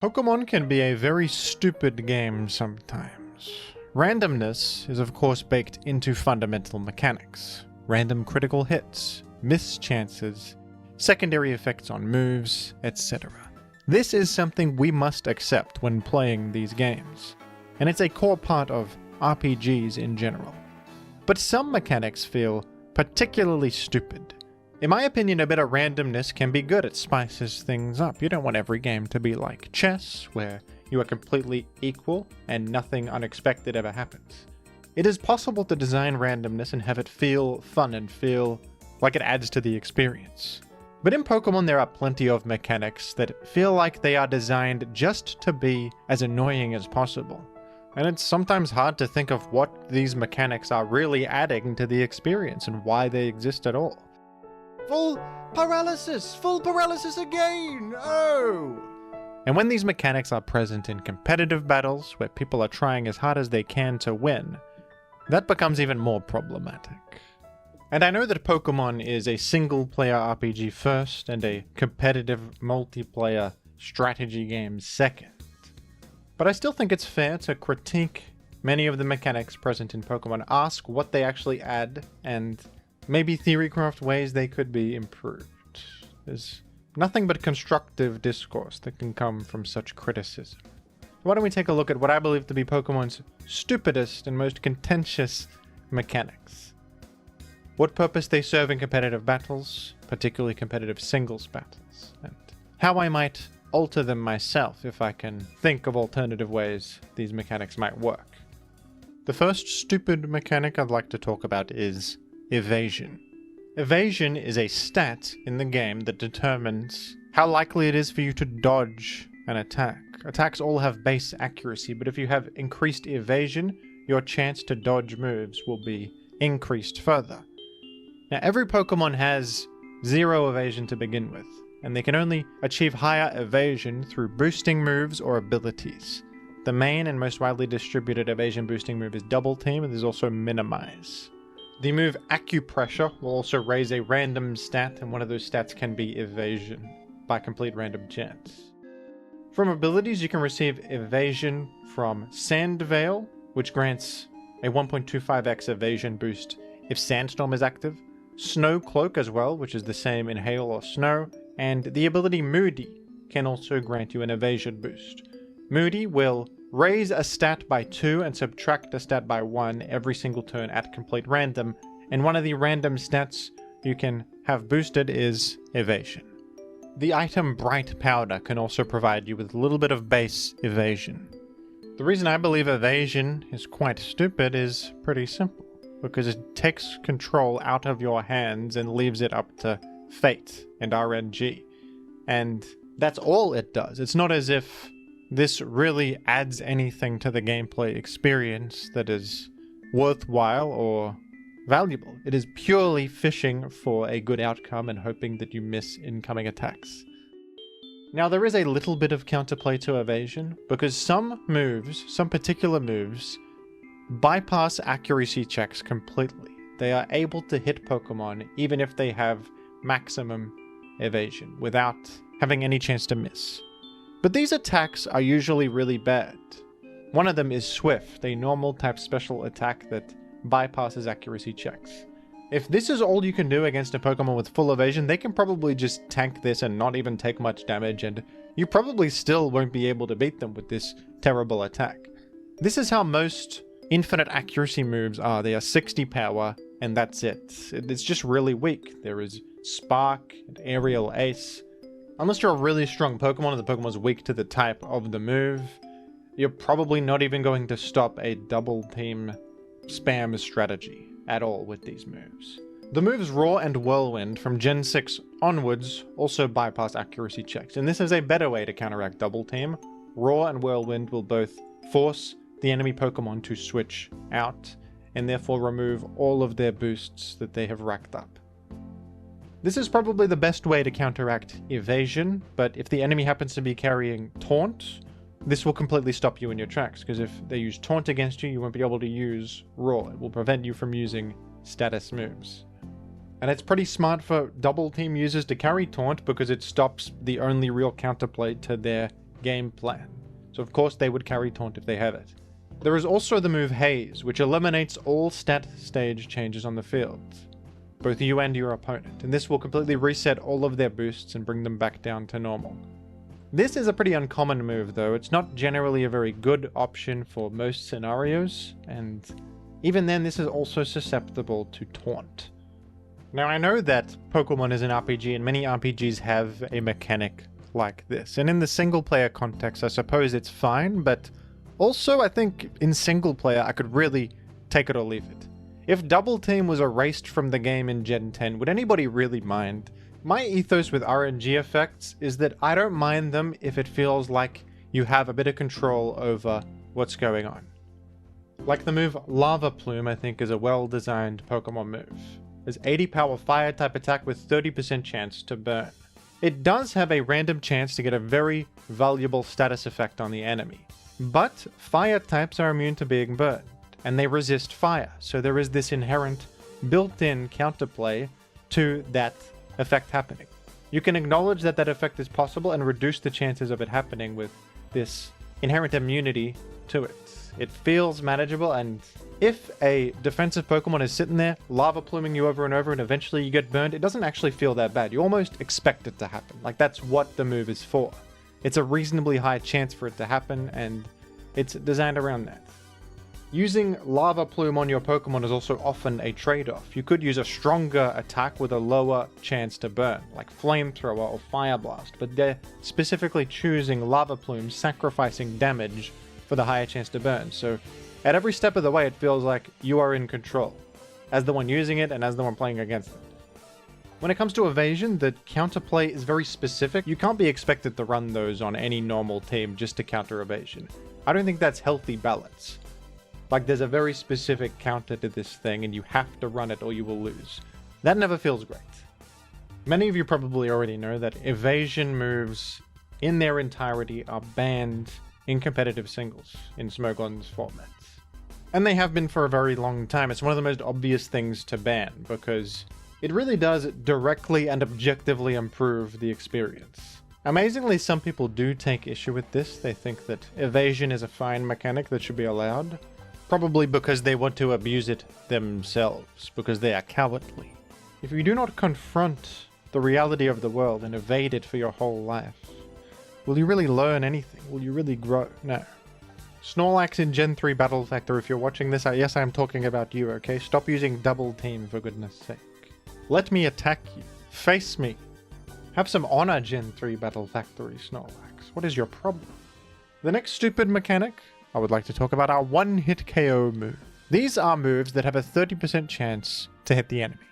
Pokemon can be a very stupid game sometimes. Randomness is of course baked into fundamental mechanics. Random critical hits, missed chances, secondary effects on moves, etc. This is something we must accept when playing these games, and it's a core part of RPGs in general. But some mechanics feel particularly stupid. In my opinion, a bit of randomness can be good. It spices things up. You don't want every game to be like chess, where you are completely equal and nothing unexpected ever happens. It is possible to design randomness and have it feel fun and feel like it adds to the experience. But in Pokemon there are plenty of mechanics that feel like they are designed just to be as annoying as possible. And it's sometimes hard to think of what these mechanics are really adding to the experience and why they exist at all. Full paralysis again! Oh! And when these mechanics are present in competitive battles, where people are trying as hard as they can to win, that becomes even more problematic. And I know that Pokemon is a single-player RPG first, and a competitive multiplayer strategy game second. But I still think it's fair to critique many of the mechanics present in Pokemon, ask what they actually add, and maybe theorycraft ways they could be improved. There's nothing but constructive discourse that can come from such criticism. Why don't we take a look at what I believe to be Pokemon's stupidest and most contentious mechanics. What purpose they serve in competitive battles, particularly competitive singles battles, and how I might alter them myself if I can think of alternative ways these mechanics might work. The first stupid mechanic I'd like to talk about is Evasion. Evasion is a stat in the game that determines how likely it is for you to dodge an attack. Attacks all have base accuracy, but if you have increased evasion, your chance to dodge moves will be increased further. Now, every Pokemon has 0 evasion to begin with, and they can only achieve higher evasion through boosting moves or abilities. The main and most widely distributed evasion boosting move is Double Team, and there's also Minimize. The move Acupressure will also raise a random stat, and one of those stats can be Evasion, by complete random chance. From abilities, you can receive Evasion from Sand Veil, which grants a 1.25x evasion boost if Sandstorm is active, Snow Cloak as well, which is the same in Hail or Snow, and the ability Moody can also grant you an evasion boost. Moody will raise a stat by 2 and subtract a stat by 1 every single turn at complete random, and one of the random stats you can have boosted is Evasion. The item Bright Powder can also provide you with a little bit of base evasion. The reason I believe Evasion is quite stupid is pretty simple, because it takes control out of your hands and leaves it up to fate and RNG. And that's all it does. It's not as if this really adds anything to the gameplay experience that is worthwhile or valuable. It is purely fishing for a good outcome and hoping that you miss incoming attacks. Now, there is a little bit of counterplay to evasion, because some particular moves, bypass accuracy checks completely. They are able to hit Pokemon even if they have maximum evasion, without having any chance to miss. But these attacks are usually really bad. One of them is Swift, a normal type special attack that bypasses accuracy checks. If this is all you can do against a Pokemon with full evasion, they can probably just tank this and not even take much damage, and you probably still won't be able to beat them with this terrible attack. This is how most infinite accuracy moves are. They are 60 power, and that's it. It's just really weak. There is Spark and Aerial Ace. Unless you're a really strong Pokemon and the Pokemon is weak to the type of the move, you're probably not even going to stop a Double Team spam strategy at all with these moves. The moves Roar and Whirlwind from Gen 6 onwards also bypass accuracy checks, and this is a better way to counteract Double Team. Roar and Whirlwind will both force the enemy Pokemon to switch out, and therefore remove all of their boosts that they have racked up. This is probably the best way to counteract evasion, but if the enemy happens to be carrying Taunt, this will completely stop you in your tracks, because if they use Taunt against you, you won't be able to use Roar. It will prevent you from using status moves. And it's pretty smart for Double Team users to carry Taunt, because it stops the only real counterplay to their game plan. So of course they would carry Taunt if they have it. There is also the move Haze, which eliminates all stat stage changes on the field, both you and your opponent, and this will completely reset all of their boosts and bring them back down to normal. This is a pretty uncommon move though. It's not generally a very good option for most scenarios, and even then this is also susceptible to Taunt. Now I know that Pokemon is an RPG and many RPGs have a mechanic like this, and in the single player context I suppose it's fine, but also I think in single player I could really take it or leave it. If Double Team was erased from the game in Gen 10, would anybody really mind? My ethos with RNG effects is that I don't mind them if it feels like you have a bit of control over what's going on. Like the move Lava Plume I think is a well-designed Pokemon move. There's 80 power fire type attack with 30% chance to burn. It does have a random chance to get a very valuable status effect on the enemy. But fire types are immune to being burned, and they resist fire, so there is this inherent built-in counterplay to that effect happening. You can acknowledge that that effect is possible and reduce the chances of it happening with this inherent immunity to it. It feels manageable, and if a defensive Pokemon is sitting there lava pluming you over and over and eventually you get burned, it doesn't actually feel that bad. You almost expect it to happen. Like, that's what the move is for. It's a reasonably high chance for it to happen, and it's designed around that. Using Lava Plume on your Pokemon is also often a trade-off. You could use a stronger attack with a lower chance to burn, like Flamethrower or Fire Blast, but they're specifically choosing Lava Plume, sacrificing damage for the higher chance to burn. So at every step of the way, it feels like you are in control, as the one using it and as the one playing against it. When it comes to Evasion, the counterplay is very specific. You can't be expected to run those on any normal team just to counter Evasion. I don't think that's healthy balance. Like, there's a very specific counter to this thing and you have to run it or you will lose. That never feels great. Many of you probably already know that Evasion moves in their entirety are banned in competitive singles in Smogon's formats. And they have been for a very long time. It's one of the most obvious things to ban because it really does directly and objectively improve the experience. Amazingly, some people do take issue with this. They think that Evasion is a fine mechanic that should be allowed. Probably because they want to abuse it themselves, because they are cowardly. If you do not confront the reality of the world and evade it for your whole life, will you really learn anything? Will you really grow? No. Snorlax in Gen 3 Battle Factor, if you're watching this, yes, I am talking about you, okay? Stop using Double Team, for goodness sake. Let me attack you. Face me. Have some honor, Gen 3 Battle Factory Snorlax. What is your problem? The next stupid mechanic I would like to talk about are one-hit KO moves. These are moves that have a 30% chance to hit the enemy.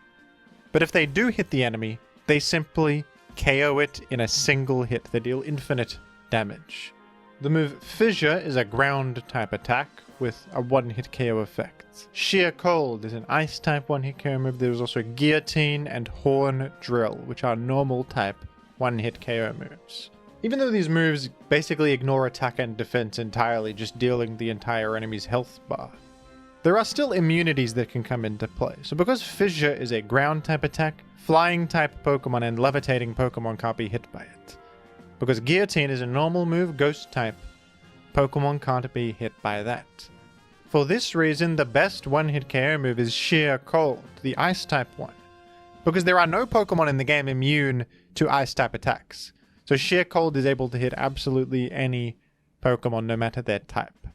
But if they do hit the enemy, they simply KO it in a single hit. They deal infinite damage. The move Fissure is a ground type attack with a one-hit KO effect. Sheer Cold is an ice type one-hit KO move. There's also Guillotine and Horn Drill, which are normal type one-hit KO moves. Even though these moves basically ignore attack and defense entirely, just dealing the entire enemy's health bar, there are still immunities that can come into play. So because Fissure is a ground type attack, flying type Pokemon and levitating Pokemon can't be hit by it. Because Guillotine is a normal move, ghost type Pokemon can't be hit by that. For this reason, the best one-hit KO move is Sheer Cold, the ice type one. Because there are no Pokemon in the game immune to ice type attacks. So Sheer Cold is able to hit absolutely any Pokemon, no matter their type.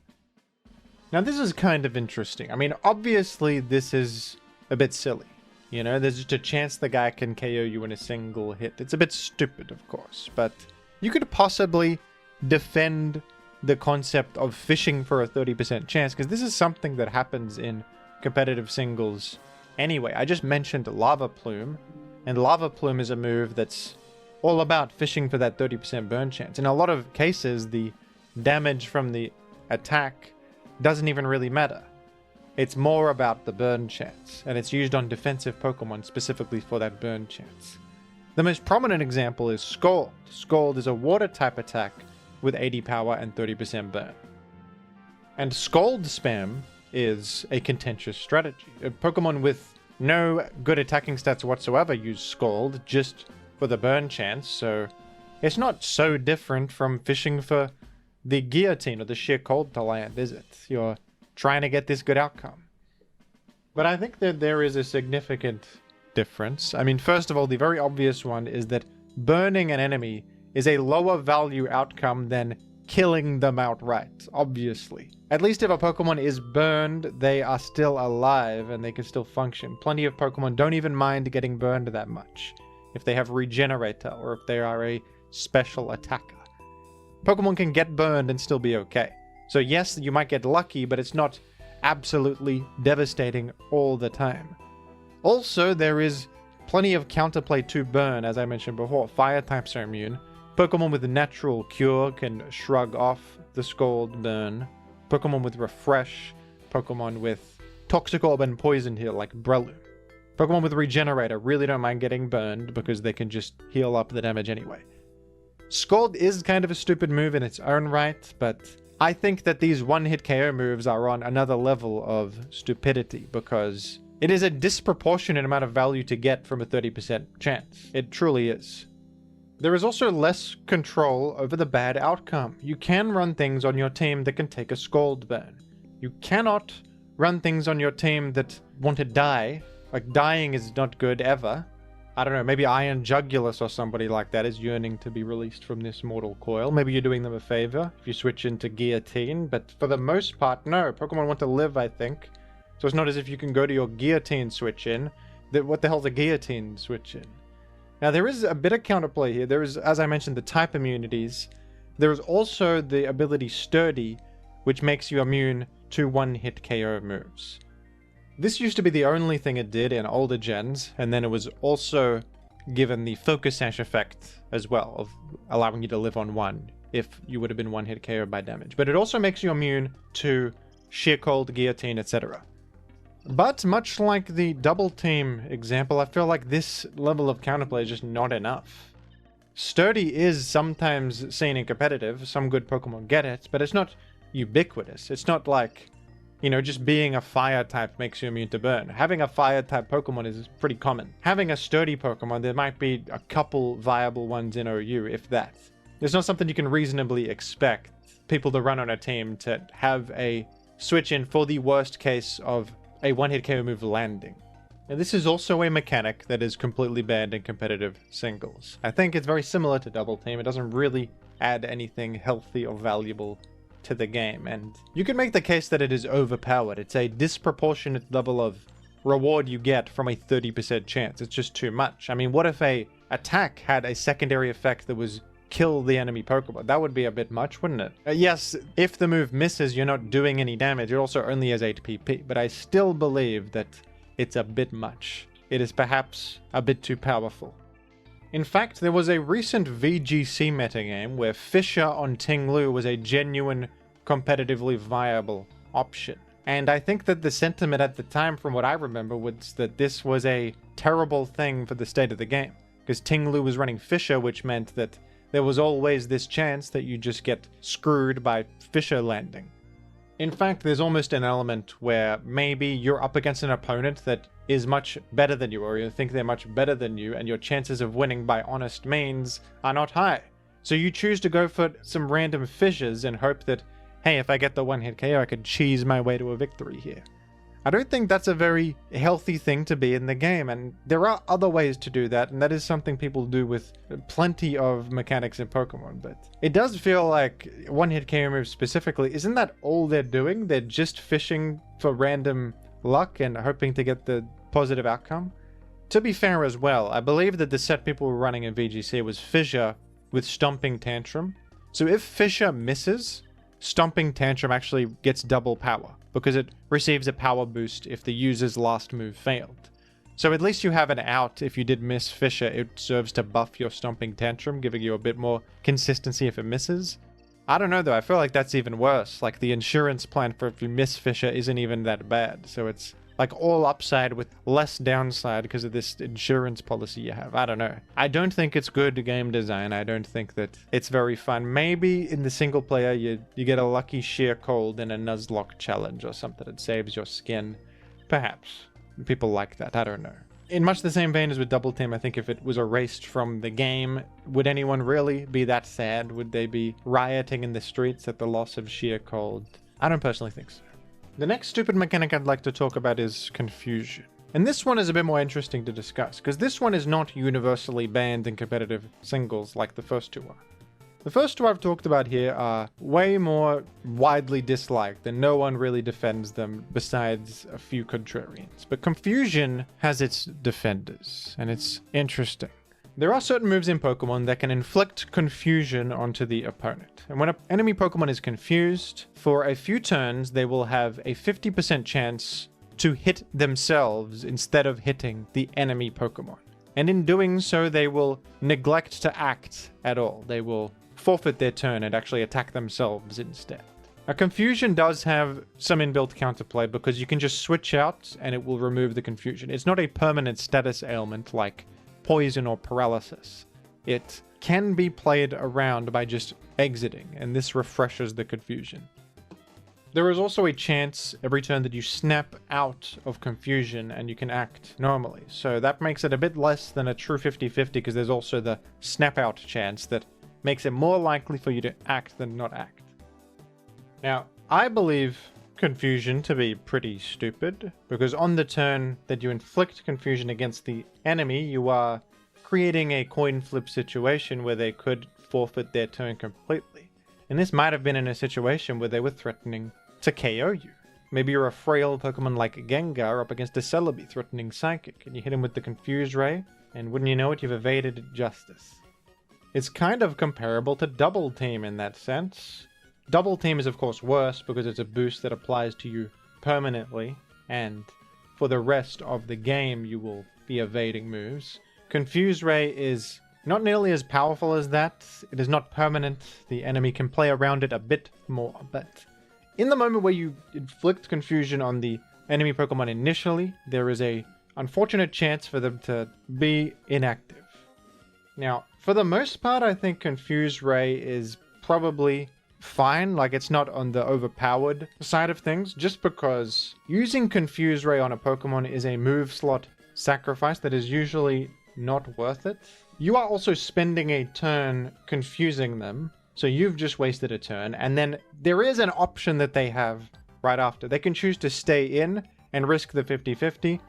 Now this is kind of interesting. I mean, obviously this is a bit silly. You know, there's just a chance the guy can KO you in a single hit. It's a bit stupid, of course, but you could possibly defend the concept of fishing for a 30% chance, because this is something that happens in competitive singles anyway. I just mentioned Lava Plume, and Lava Plume is a move that's all about fishing for that 30% burn chance. In a lot of cases, the damage from the attack doesn't even really matter. It's more about the burn chance, and it's used on defensive Pokemon specifically for that burn chance. The most prominent example is Scald. Scald is a water type attack with 80 power and 30% burn. And Scald spam is a contentious strategy. A Pokemon with no good attacking stats whatsoever use Scald just for the burn chance, so It's not so different from fishing for the guillotine or the sheer cold to land, is it? You're trying to get this good outcome. But I think that there is a significant difference. I mean, first of all, the very obvious one is that burning an enemy is a lower value outcome than killing them outright, obviously. At least if a Pokemon is burned, they are still alive and they can still function. Plenty of Pokemon don't even mind getting burned that much if they have Regenerator or if they are a special attacker. Pokemon can get burned and still be okay. So yes, you might get lucky, but it's not absolutely devastating all the time. Also, there is plenty of counterplay to burn, as I mentioned before. Fire types are immune. Pokemon with Natural Cure can shrug off the Scald burn. Pokemon with Refresh. Pokemon with Toxic Orb and Poison Heal like Breloom. Pokemon with Regenerator really don't mind getting burned because they can just heal up the damage anyway. Scald is kind of a stupid move in its own right, but I think that these one-hit KO moves are on another level of stupidity because it is a disproportionate amount of value to get from a 30% chance. It truly is. There is also less control over the bad outcome. You can run things on your team that can take a Scald burn. You cannot run things on your team that want to die. Like, dying is not good ever. I don't know, maybe Iron Jugulus or somebody like that is yearning to be released from this mortal coil. Maybe you're doing them a favor if you switch into Guillotine, but for the most part, no. Pokemon want to live, I think. So it's not as if you can go to your Guillotine switch in. What the hell's a Guillotine switch in? Now, there is a bit of counterplay here. There is, as I mentioned, the type immunities. There is also the ability Sturdy, which makes you immune to one-hit KO moves. This used to be the only thing it did in older gens, and then it was also given the Focus Sash effect as well, of allowing you to live on one if you would have been one-hit KO by damage. But it also makes you immune to Sheer Cold, Guillotine, etc. But much like the Double Team example, I feel like this level of counterplay is just not enough. Sturdy is sometimes seen in competitive, some good Pokemon get it, but it's not ubiquitous. It's not like, you know, just being a fire type makes you immune to burn. Having a fire type Pokemon is pretty common. Having a sturdy Pokemon, there might be a couple viable ones in OU, if that. It's not something you can reasonably expect people to run on a team to have a switch in for the worst case of a one-hit KO move landing. And this is also a mechanic that is completely banned in competitive singles. I think it's very similar to Double Team. It doesn't really add anything healthy or valuable to the game, and you can make the case that it is overpowered. It's a disproportionate level of reward you get from a 30% chance. It's just too much. I mean, what if a attack had a secondary effect that was kill the enemy Pokemon? That would be a bit much, wouldn't it? Yes, if the move misses, you're not doing any damage. It also only has 8 PP, but I still believe that it's a bit much. It is perhaps a bit too powerful. In fact, there was a recent VGC metagame where Fissure on Ting-Lu was a genuine, competitively viable option. And I think that the sentiment at the time, from what I remember, was that this was a terrible thing for the state of the game. Because Ting-Lu was running Fissure, which meant that there was always this chance that you just get screwed by Fissure landing. In fact, there's almost an element where maybe you're up against an opponent that is much better than you, or you think they're much better than you, and your chances of winning by honest means are not high. So you choose to go for some random fissures and hope that, hey, if I get the one-hit KO, I could cheese my way to a victory here. I don't think that's a very healthy thing to be in the game, and there are other ways to do that, and that is something people do with plenty of mechanics in Pokemon, but it does feel like one-hit KO moves specifically, isn't that all they're doing? They're just fishing for random luck and hoping to get the positive outcome? To be fair as well, I believe that the set people were running in VGC was Fissure with Stomping Tantrum. So if Fissure misses, Stomping Tantrum actually gets double power, because it receives a power boost if the user's last move failed. So at least you have an out if you did miss Fissure. It serves to buff your Stomping Tantrum, giving you a bit more consistency if it misses. I don't know though, I feel like that's even worse. Like the insurance plan for if you miss Fissure isn't even that bad. So it's like all upside with less downside because of this insurance policy you have. I don't know. I don't think it's good game design. I don't think that it's very fun. Maybe in the single player you get a lucky sheer cold in a Nuzlocke challenge or something that saves your skin. Perhaps. People like that. I don't know. In much the same vein as with Double Team, I think if it was erased from the game, would anyone really be that sad? Would they be rioting in the streets at the loss of sheer cold? I don't personally think so. The next stupid mechanic I'd like to talk about is confusion. And this one is a bit more interesting to discuss, because this one is not universally banned in competitive singles like the first two are. The first two I've talked about here are way more widely disliked, and no one really defends them besides a few contrarians. But confusion has its defenders, and it's interesting. There are certain moves in Pokemon that can inflict confusion onto the opponent. And when an enemy Pokemon is confused, for a few turns they will have a 50% chance to hit themselves instead of hitting the enemy Pokemon. And in doing so, they will neglect to act at all. They will forfeit their turn and actually attack themselves instead. A confusion does have some inbuilt counterplay because you can just switch out and it will remove the confusion. It's not a permanent status ailment like poison or paralysis. It can be played around by just exiting, and this refreshes the confusion. There is also a chance every turn that you snap out of confusion and you can act normally. So that makes it a bit less than a true 50-50 because there's also the snap out chance that makes it more likely for you to act than not act. Now, I believe confusion to be pretty stupid, because on the turn that you inflict confusion against the enemy, you are creating a coin flip situation where they could forfeit their turn completely. And this might have been in a situation where they were threatening to KO you. Maybe you're a frail Pokemon like Gengar up against a Celebi threatening Psychic, and you hit him with the Confuse Ray, and wouldn't you know it, you've evaded justice. It's kind of comparable to Double Team in that sense. Double Team is of course worse because it's a boost that applies to you permanently, and for the rest of the game you will be evading moves. Confuse Ray is not nearly as powerful as that. It is not permanent. The enemy can play around it a bit more, but in the moment where you inflict confusion on the enemy Pokemon initially, there is a unfortunate chance for them to be inactive. Now, for the most part, I think Confuse Ray is probably fine. Like, it's not on the overpowered side of things, just because using Confuse Ray on a Pokemon is a move slot sacrifice that is usually not worth it. You are also spending a turn confusing them, so you've just wasted a turn, and then there is an option that they have right after. They can choose to stay in and risk the 50-50.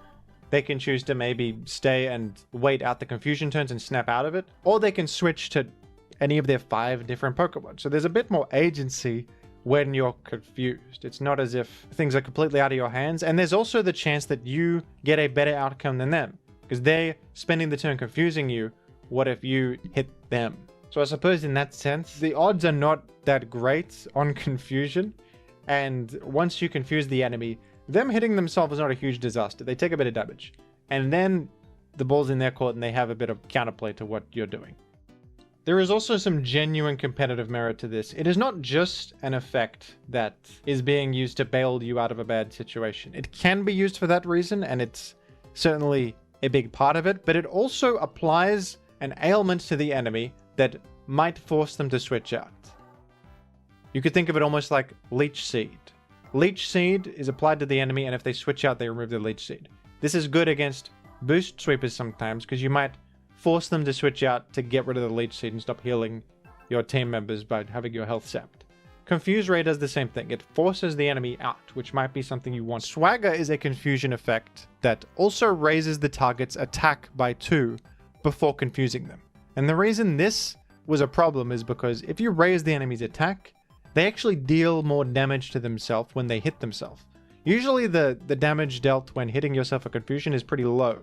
They can choose to maybe stay and wait out the confusion turns and snap out of it, or they can switch to any of their 5 different Pokemon. So there's a bit more agency when you're confused. It's not as if things are completely out of your hands, and there's also the chance that you get a better outcome than them, because they're spending the turn confusing you. What if you hit them? So I suppose in that sense, the odds are not that great on confusion, and once you confuse the enemy, them hitting themselves is not a huge disaster. They take a bit of damage, and then the ball's in their court and they have a bit of counterplay to what you're doing. There is also some genuine competitive merit to this. It is not just an effect that is being used to bail you out of a bad situation. It can be used for that reason, and it's certainly a big part of it, but it also applies an ailment to the enemy that might force them to switch out. You could think of it almost like Leech Seed. Leech Seed is applied to the enemy, and if they switch out, they remove the Leech Seed. This is good against boost sweepers sometimes, because you might force them to switch out to get rid of the Leech Seed and stop healing your team members by having your health sapped. Confuse Ray does the same thing. It forces the enemy out, which might be something you want. Swagger is a confusion effect that also raises the target's attack by 2 before confusing them. And the reason this was a problem is because if you raise the enemy's attack, they actually deal more damage to themselves when they hit themselves. Usually the damage dealt when hitting yourself a confusion is pretty low.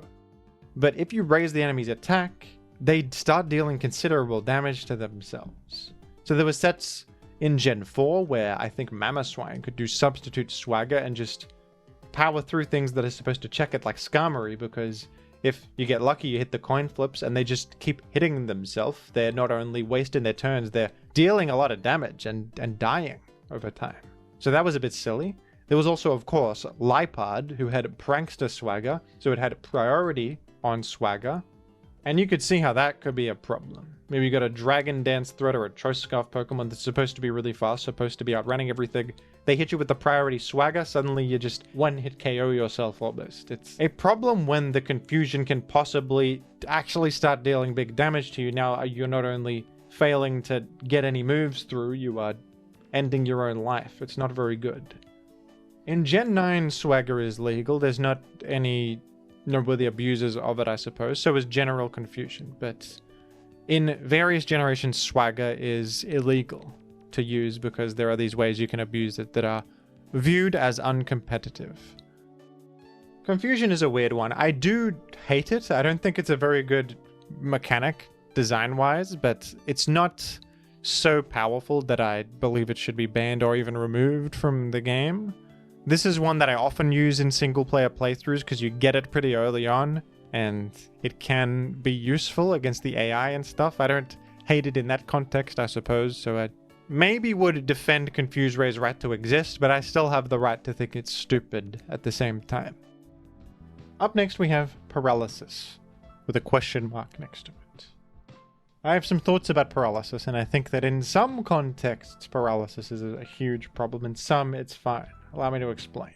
But if you raise the enemy's attack, they start dealing considerable damage to themselves. So there were sets in Gen 4 where I think Mamoswine could do substitute Swagger and just power through things that are supposed to check it, like Skarmory, because if you get lucky, you hit the coin flips and they just keep hitting themselves. They're not only wasting their turns, they're dealing a lot of damage and dying over time. So that was a bit silly. There was also, of course, Lipard, who had Prankster Swagger, so it had priority on Swagger. And you could see how that could be a problem. Maybe you got a Dragon Dance threat or a Trollscarf Pokemon that's supposed to be really fast, supposed to be outrunning everything. They hit you with the priority swagger, suddenly you just one-hit KO yourself almost. It's a problem when the confusion can possibly actually start dealing big damage to you. Now you're not only failing to get any moves through, you are ending your own life. It's not very good. In Gen 9, swagger is legal. There's not any noteworthy abusers of it, I suppose. So is general confusion, but in various generations, swagger is illegal to use because there are these ways you can abuse it that are viewed as uncompetitive. Confusion is a weird one. I do hate it. I don't think it's a very good mechanic design-wise, but it's not so powerful that I believe it should be banned or even removed from the game. This is one that I often use in single-player playthroughs because you get it pretty early on, and it can be useful against the AI and stuff. I don't hate it in that context, I suppose, so I maybe would defend Confuse Ray's right to exist, but I still have the right to think it's stupid at the same time. Up next we have Paralysis, with a question mark next to it. I have some thoughts about Paralysis, and I think that in some contexts Paralysis is a huge problem, in some it's fine. Allow me to explain.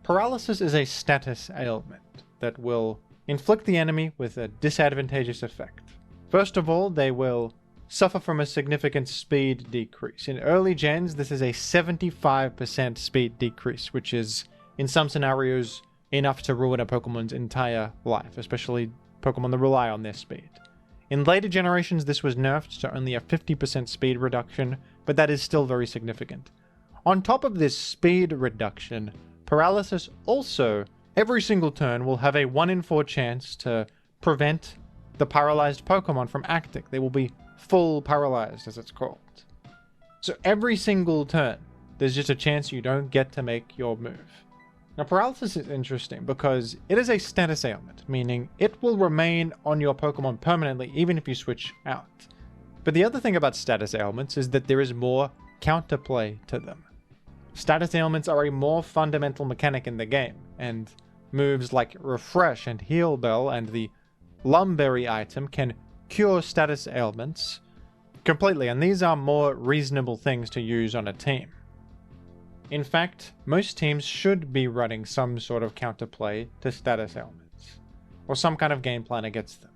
Paralysis is a status ailment that will inflict the enemy with a disadvantageous effect. First of all, they will suffer from a significant speed decrease. In early gens, this is a 75% speed decrease, which is, in some scenarios, enough to ruin a Pokemon's entire life, especially Pokemon that rely on their speed. In later generations, this was nerfed to only a 50% speed reduction, but that is still very significant. On top of this speed reduction, Paralysis also, every single turn, will have a 1 in 4 chance to prevent the paralyzed Pokemon from acting. They will be full paralyzed, as it's called. So every single turn, there's just a chance you don't get to make your move. Now, Paralysis is interesting because it is a status ailment, meaning it will remain on your Pokemon permanently even if you switch out. But the other thing about status ailments is that there is more counterplay to them. Status ailments are a more fundamental mechanic in the game, and moves like Refresh and Heal Bell and the Lumberry item can cure status ailments completely, and these are more reasonable things to use on a team. In fact, most teams should be running some sort of counterplay to status ailments, or some kind of game plan against them.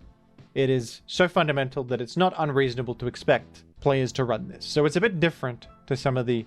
It is so fundamental that it's not unreasonable to expect players to run this, so it's a bit different to some of the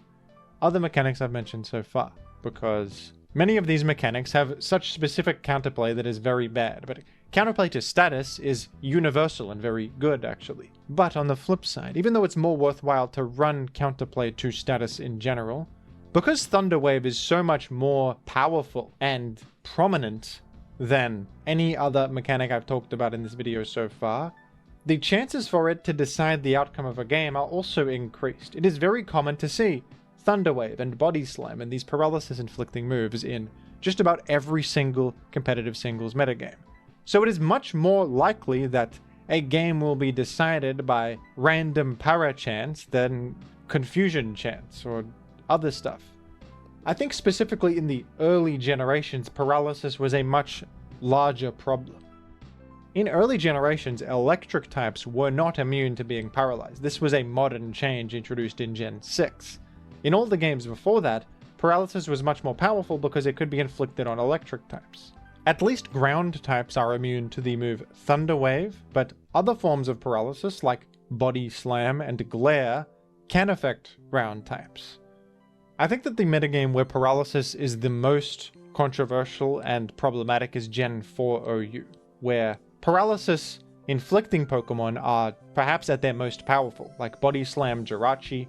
other mechanics I've mentioned so far, because many of these mechanics have such specific counterplay that is very bad, but counterplay to status is universal and very good, actually. But on the flip side, even though it's more worthwhile to run counterplay to status in general, because Thunder Wave is so much more powerful and prominent than any other mechanic I've talked about in this video so far, the chances for it to decide the outcome of a game are also increased. It is very common to see Thunder Wave and Body Slam and these paralysis-inflicting moves in just about every single competitive singles metagame. So it is much more likely that a game will be decided by random para chance than confusion chance or other stuff. I think specifically in the early generations, paralysis was a much larger problem. In early generations, electric types were not immune to being paralyzed. This was a modern change introduced in Gen 6. In all the games before that, paralysis was much more powerful because it could be inflicted on electric types. At least ground types are immune to the move Thunder Wave, but other forms of paralysis like Body Slam and Glare can affect ground types. I think that the metagame where paralysis is the most controversial and problematic is Gen 4 OU, where paralysis inflicting Pokemon are perhaps at their most powerful, like Body Slam Jirachi,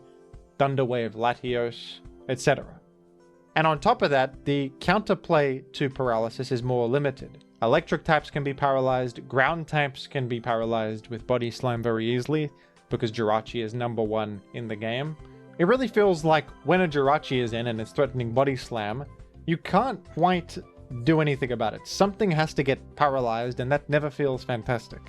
Thunder Wave Latios, etc. And on top of that, the counterplay to paralysis is more limited. Electric types can be paralyzed, ground types can be paralyzed with Body Slam very easily, because Jirachi is number 1 in the game. It really feels like when a Jirachi is in and it's threatening Body Slam, you can't quite do anything about it. Something has to get paralyzed, and that never feels fantastic.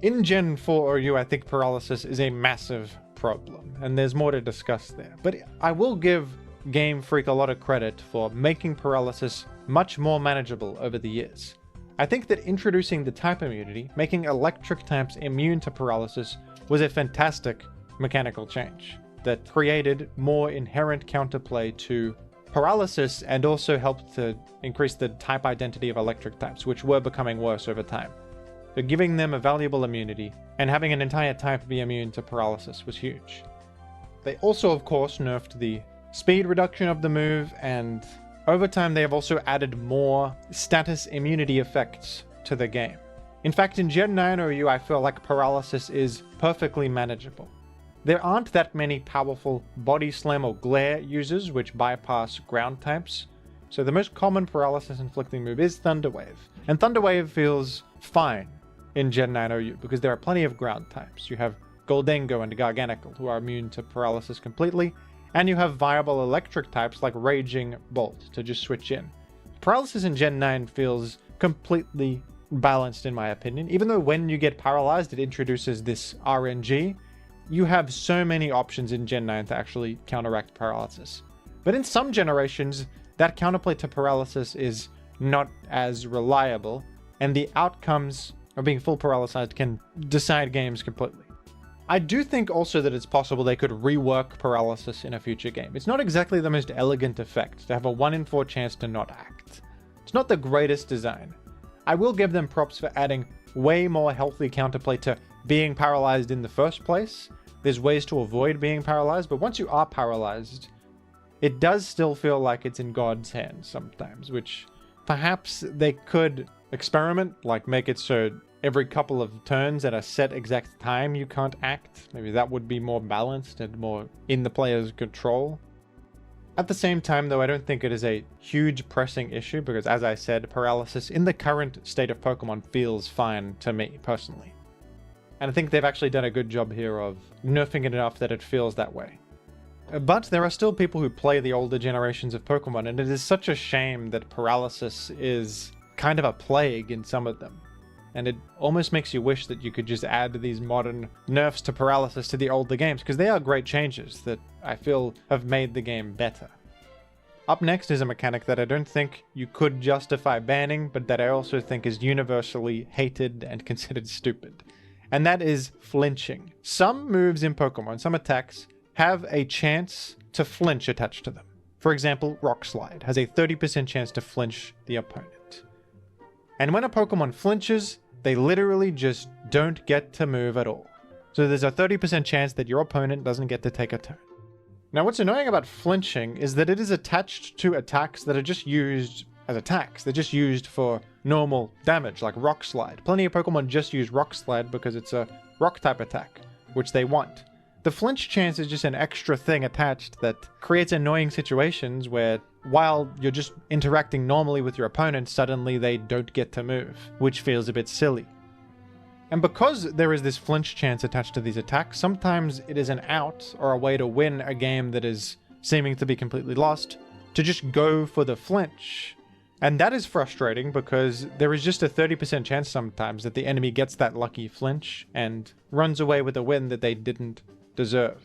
In Gen 4 OU, I think paralysis is a massive problem, and there's more to discuss there. But I will give Game Freak a lot of credit for making paralysis much more manageable over the years. I think that introducing the type immunity, making electric types immune to paralysis, was a fantastic mechanical change that created more inherent counterplay to paralysis and also helped to increase the type identity of electric types, which were becoming worse over time. So giving them a valuable immunity and having an entire type be immune to paralysis was huge. They also, of course, nerfed the speed reduction of the move, and over time they have also added more status immunity effects to the game. In fact, in Gen 9 OU, I feel like paralysis is perfectly manageable. There aren't that many powerful body slam or glare users which bypass ground types, so the most common paralysis inflicting move is Thunder Wave. And Thunder Wave feels fine in Gen 9 OU because there are plenty of ground types. You have Goldengo and Garganical who are immune to paralysis completely, and you have viable electric types like Raging Bolt to just switch in. Paralysis in Gen 9 feels completely balanced in my opinion, even though when you get paralyzed it introduces this RNG. You have so many options in Gen 9 to actually counteract paralysis. But in some generations, that counterplay to paralysis is not as reliable, and the outcomes of being full paralyzed can decide games completely. I do think also that it's possible they could rework paralysis in a future game. It's not exactly the most elegant effect to have a 1 in 4 chance to not act. It's not the greatest design. I will give them props for adding way more healthy counterplay to being paralyzed in the first place. There's ways to avoid being paralyzed, but once you are paralyzed, it does still feel like it's in God's hands sometimes, which perhaps they could experiment, like make it so every couple of turns at a set exact time you can't act. Maybe that would be more balanced and more in the player's control. At the same time though, I don't think it is a huge pressing issue because, as I said, paralysis in the current state of Pokemon feels fine to me personally. And I think they've actually done a good job here of nerfing it enough that it feels that way. But there are still people who play the older generations of Pokemon, and it is such a shame that paralysis is kind of a plague in some of them. And it almost makes you wish that you could just add these modern nerfs to paralysis to the older games, because they are great changes that I feel have made the game better. Up next is a mechanic that I don't think you could justify banning, but that I also think is universally hated and considered stupid. And that is flinching. Some moves in Pokemon, some attacks, have a chance to flinch attached to them. For example, Rock Slide has a 30% chance to flinch the opponent. And when a Pokemon flinches, they literally just don't get to move at all. So there's a 30% chance that your opponent doesn't get to take a turn. Now what's annoying about flinching is that it is attached to attacks that are just used as attacks. They're just used for normal damage, like Rock Slide. Plenty of Pokemon just use Rock Slide because it's a rock type attack, which they want. The flinch chance is just an extra thing attached that creates annoying situations where, while you're just interacting normally with your opponent, suddenly they don't get to move, which feels a bit silly. And because there is this flinch chance attached to these attacks, sometimes it is an out or a way to win a game that is seeming to be completely lost, to just go for the flinch. And that is frustrating because there is just a 30% chance sometimes that the enemy gets that lucky flinch and runs away with a win that they didn't deserve.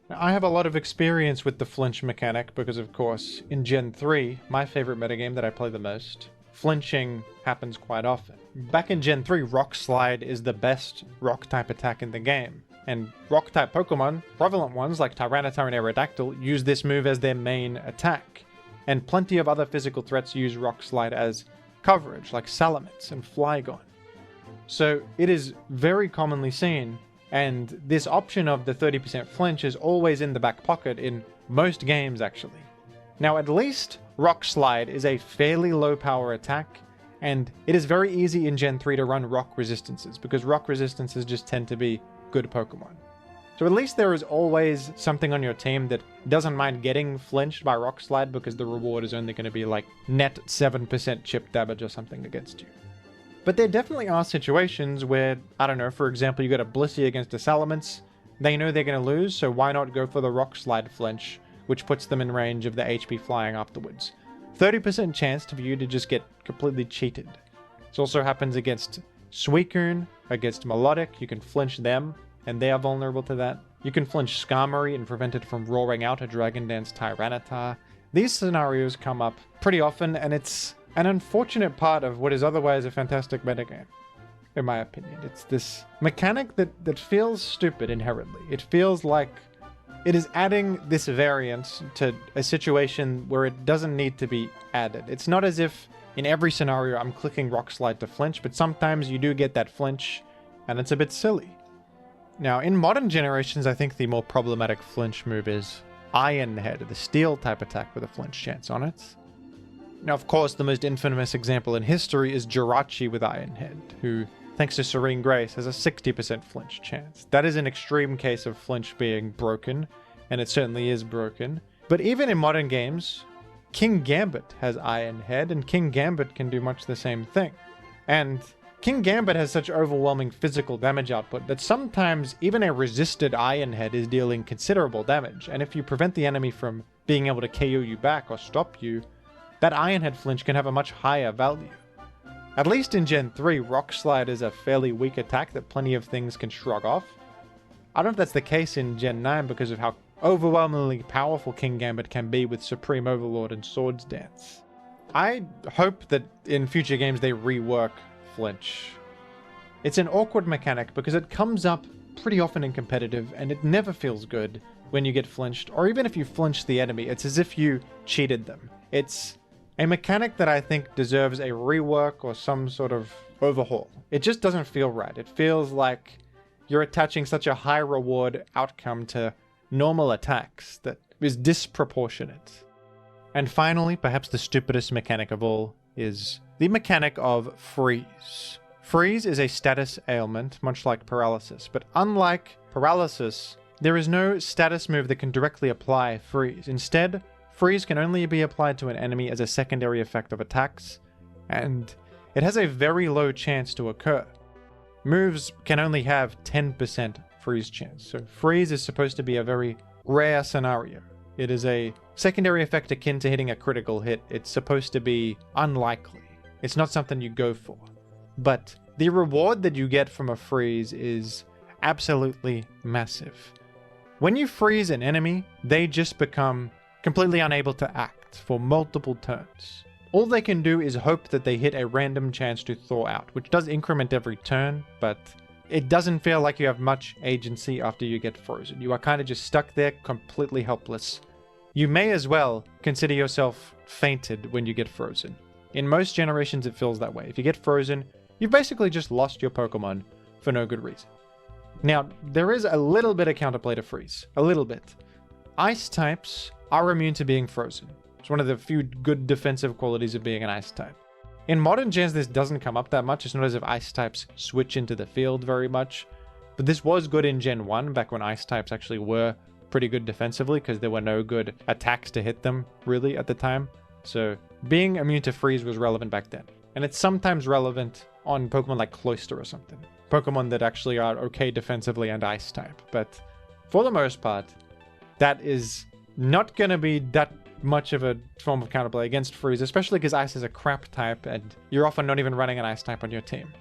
Now, I have a lot of experience with the flinch mechanic because, of course, in Gen 3, my favorite metagame that I play the most, flinching happens quite often. Back in Gen 3, Rock Slide is the best rock-type attack in the game, and rock-type Pokemon, prevalent ones like Tyranitar and Aerodactyl, use this move as their main attack, and plenty of other physical threats use Rock Slide as coverage, like Salamence and Flygon. So it is very commonly seen, and this option of the 30% flinch is always in the back pocket in most games, actually. Now, at least Rock Slide is a fairly low power attack, and it is very easy in Gen 3 to run rock resistances, because rock resistances just tend to be good Pokemon. So at least there is always something on your team that doesn't mind getting flinched by Rock Slide, because the reward is only going to be like net 7% chip damage or something against you. But there definitely are situations where, I don't know, for example, you got a Blissey against a Salamence, they know they're going to lose, so why not go for the Rock Slide flinch, which puts them in range of the HP flying afterwards. 30% chance for you to just get completely cheated. This also happens against Suicune, against Melodic, you can flinch them, and they are vulnerable to that. You can flinch Skarmory and prevent it from roaring out a Dragon Dance Tyranitar. These scenarios come up pretty often, and it's an unfortunate part of what is otherwise a fantastic metagame, in my opinion. It's this mechanic that feels stupid inherently. It feels like it is adding this variance to a situation where it doesn't need to be added. It's not as if in every scenario I'm clicking Rock Slide to flinch, but sometimes you do get that flinch, and it's a bit silly. Now, in modern generations, I think the more problematic flinch move is Iron Head, the steel type attack with a flinch chance on it. Now, of course, the most infamous example in history is Jirachi with Iron Head, who, thanks to Serene Grace, has a 60% flinch chance. That is an extreme case of flinch being broken, and it certainly is broken. But even in modern games, King Gambit has Iron Head, and King Gambit can do much the same thing. And King Gambit has such overwhelming physical damage output that sometimes even a resisted Iron Head is dealing considerable damage, and if you prevent the enemy from being able to KO you back or stop you, that Iron Head flinch can have a much higher value. At least in Gen 3, Rock Slide is a fairly weak attack that plenty of things can shrug off. I don't know if that's the case in Gen 9 because of how overwhelmingly powerful King Gambit can be with Supreme Overlord and Swords Dance. I hope that in future games they rework flinch. It's an awkward mechanic because it comes up pretty often in competitive and it never feels good when you get flinched, or even if you flinch the enemy, it's as if you cheated them. It's a mechanic that I think deserves a rework or some sort of overhaul. It just doesn't feel right. It feels like you're attaching such a high reward outcome to normal attacks that is disproportionate. And finally, perhaps the stupidest mechanic of all is the mechanic of freeze. Freeze is a status ailment, much like paralysis, but unlike paralysis, there is no status move that can directly apply freeze. Instead, freeze can only be applied to an enemy as a secondary effect of attacks, and it has a very low chance to occur. Moves can only have 10% freeze chance, so freeze is supposed to be a very rare scenario. It is a secondary effect akin to hitting a critical hit. It's supposed to be unlikely. It's not something you go for. But the reward that you get from a freeze is absolutely massive. When you freeze an enemy, they just become completely unable to act for multiple turns. All they can do is hope that they hit a random chance to thaw out, which does increment every turn, but it doesn't feel like you have much agency after you get frozen. You are kind of just stuck there, completely helpless. You may as well consider yourself fainted when you get frozen. In most generations it feels that way. If you get frozen, you've basically just lost your Pokemon for no good reason. Now, there is a little bit of counterplay to freeze. A little bit. Ice types are immune to being frozen. It's one of the few good defensive qualities of being an ice type. In modern gens, this doesn't come up that much. It's not as if ice types switch into the field very much. But this was good in Gen 1, back when ice types actually were pretty good defensively, because there were no good attacks to hit them, really, at the time. So being immune to freeze was relevant back then. And it's sometimes relevant on Pokemon like Cloyster or something. Pokemon that actually are okay defensively and ice type. But for the most part, that is not going to be that much of a form of counterplay against freeze, especially because ice is a crap type and you're often not even running an ice type on your team.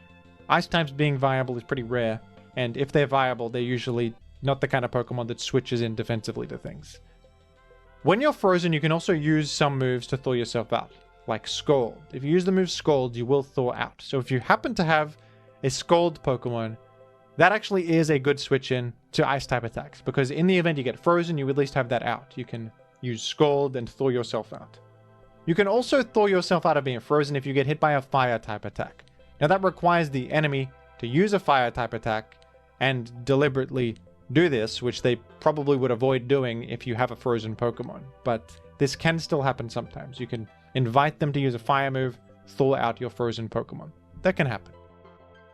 Ice types being viable is pretty rare, and if they're viable, they're usually not the kind of Pokemon that switches in defensively to things. When you're frozen, you can also use some moves to thaw yourself out, like Scald. If you use the move Scald, you will thaw out. So if you happen to have a Scald Pokemon, that actually is a good switch in to ice type attacks, because in the event you get frozen, you at least have that out. You can use Scald and thaw yourself out. You can also thaw yourself out of being frozen if you get hit by a fire type attack. Now that requires the enemy to use a fire type attack and deliberately do this, which they probably would avoid doing if you have a frozen Pokemon. But this can still happen sometimes. You can invite them to use a fire move, thaw out your frozen Pokemon. That can happen.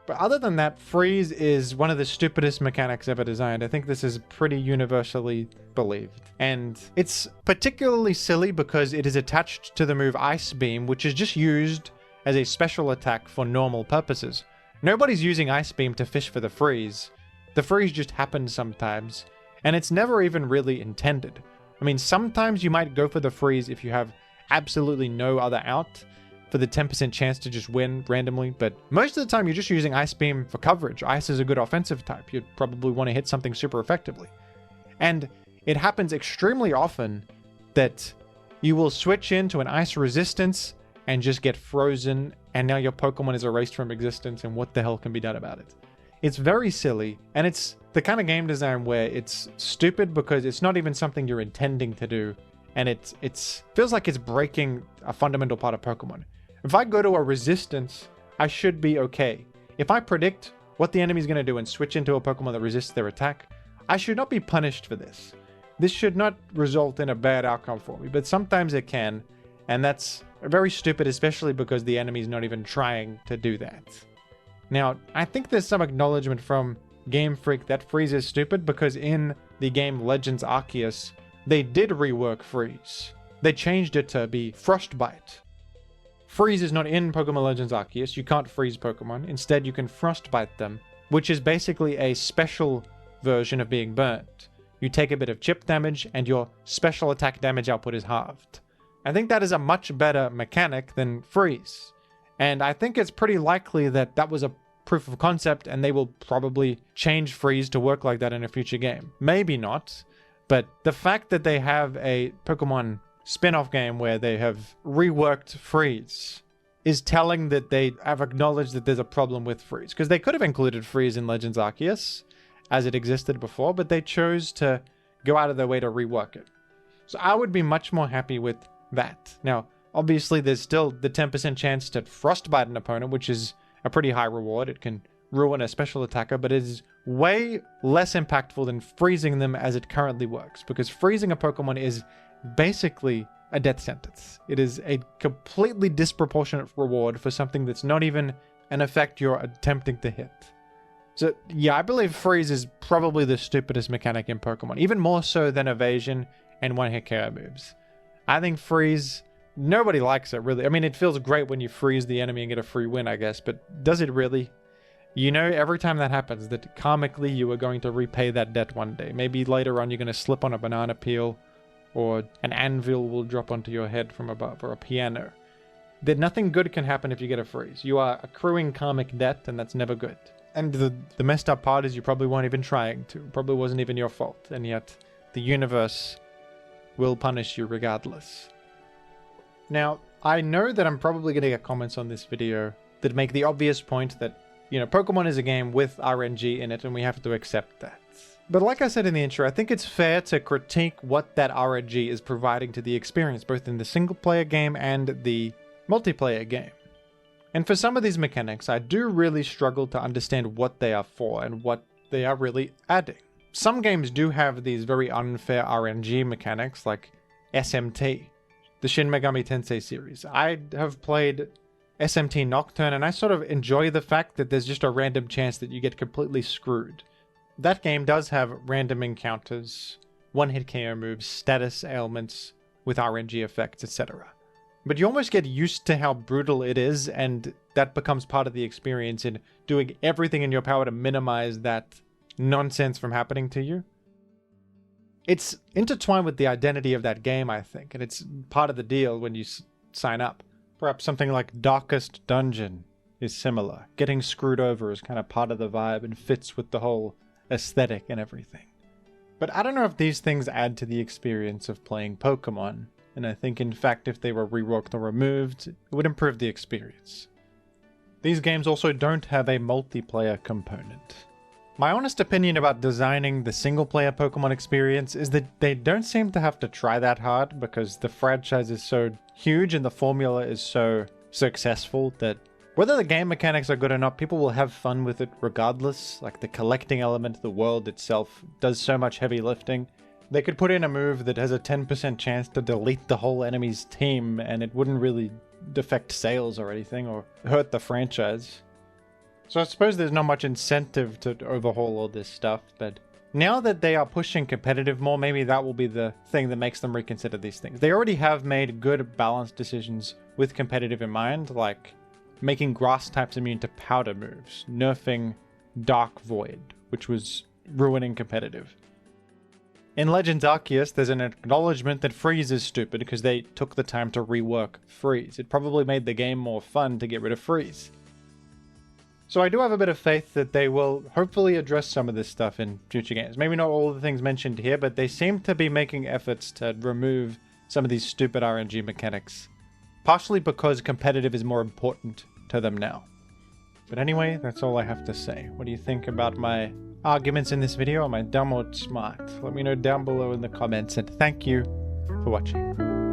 But other than that, freeze is one of the stupidest mechanics ever designed. I think this is pretty universally believed. And it's particularly silly because it is attached to the move Ice Beam, which is just used as a special attack for normal purposes. Nobody's using Ice Beam to fish for the freeze. The freeze just happens sometimes, and it's never even really intended. I mean, sometimes you might go for the freeze if you have absolutely no other out, for the 10% chance to just win randomly, but most of the time you're just using Ice Beam for coverage. Ice is a good offensive type. You'd probably want to hit something super effectively. And it happens extremely often that you will switch into an Ice Resistance and just get frozen, and now your Pokemon is erased from existence, and what the hell can be done about it? It's very silly, and it's the kind of game design where it's stupid because it's not even something you're intending to do, and it feels like it's breaking a fundamental part of Pokemon. If I go to a resistance, I should be okay. If I predict what the enemy's going to do and switch into a Pokemon that resists their attack, I should not be punished for this. This should not result in a bad outcome for me, but sometimes it can, and that's very stupid, especially because the enemy's not even trying to do that. Now, I think there's some acknowledgement from Game Freak that freeze is stupid because in the game Legends Arceus, they did rework freeze. They changed it to be Frostbite. Freeze is not in Pokemon Legends Arceus. You can't freeze Pokemon. Instead, you can Frostbite them, which is basically a special version of being burnt. You take a bit of chip damage and your special attack damage output is halved. I think that is a much better mechanic than freeze. And I think it's pretty likely that that was a proof of concept and they will probably change freeze to work like that in a future game. Maybe not, but the fact that they have a Pokemon spin-off game where they have reworked freeze is telling that they have acknowledged that there's a problem with freeze. Because they could have included freeze in Legends Arceus as it existed before, but they chose to go out of their way to rework it. So I would be much more happy with that. Now, obviously there's still the 10% chance to Frostbite an opponent, which is a pretty high reward. It can ruin a special attacker, but it is way less impactful than freezing them as it currently works, because freezing a Pokemon is basically a death sentence. It is a completely disproportionate reward for something that's not even an effect you're attempting to hit. So yeah, I believe freeze is probably the stupidest mechanic in Pokemon, even more so than evasion and one-hit KO moves. I think freeze, nobody likes it really. I mean, it feels great when you freeze the enemy and get a free win, I guess, but does it really? You know, every time that happens, that karmically you are going to repay that debt one day. Maybe later on you're going to slip on a banana peel, or an anvil will drop onto your head from above, or a piano. That nothing good can happen if you get a freeze. You are accruing karmic debt, and that's never good. And the messed up part is you probably weren't even trying to. Probably wasn't even your fault, and yet the universe will punish you regardless. Now, I know that I'm probably going to get comments on this video that make the obvious point that, you know, Pokemon is a game with RNG in it, and we have to accept that. But like I said in the intro, I think it's fair to critique what that RNG is providing to the experience, both in the single-player game and the multiplayer game. And for some of these mechanics, I do really struggle to understand what they are for and what they are really adding. Some games do have these very unfair RNG mechanics, like SMT, the Shin Megami Tensei series. I have played SMT Nocturne, and I sort of enjoy the fact that there's just a random chance that you get completely screwed. That game does have random encounters, one-hit KO moves, status ailments with RNG effects, etc. But you almost get used to how brutal it is, and that becomes part of the experience in doing everything in your power to minimize that nonsense from happening to you. It's intertwined with the identity of that game, I think, and it's part of the deal when you sign up. Perhaps something like Darkest Dungeon is similar. Getting screwed over is kind of part of the vibe and fits with the whole aesthetic and everything. But I don't know if these things add to the experience of playing Pokemon, and I think in fact if they were reworked or removed, it would improve the experience. These games also don't have a multiplayer component. My honest opinion about designing the single-player Pokemon experience is that they don't seem to have to try that hard, because the franchise is so huge and the formula is so successful that whether the game mechanics are good or not, people will have fun with it regardless. Like the collecting element, the world itself does so much heavy lifting. They could put in a move that has a 10% chance to delete the whole enemy's team, and it wouldn't really affect sales or anything, or hurt the franchise. So I suppose there's not much incentive to overhaul all this stuff, but now that they are pushing competitive more, maybe that will be the thing that makes them reconsider these things. They already have made good balanced decisions with competitive in mind, like making grass types immune to powder moves, nerfing Dark Void, which was ruining competitive. In Legends Arceus, there's an acknowledgement that freeze is stupid because they took the time to rework freeze. It probably made the game more fun to get rid of freeze. So I do have a bit of faith that they will hopefully address some of this stuff in future games. Maybe not all of the things mentioned here, but they seem to be making efforts to remove some of these stupid RNG mechanics partially because competitive is more important to them now. But anyway, that's all I have to say. What do you think about my arguments in this video? Am I dumb or smart? Let me know down below in the comments, and thank you for watching.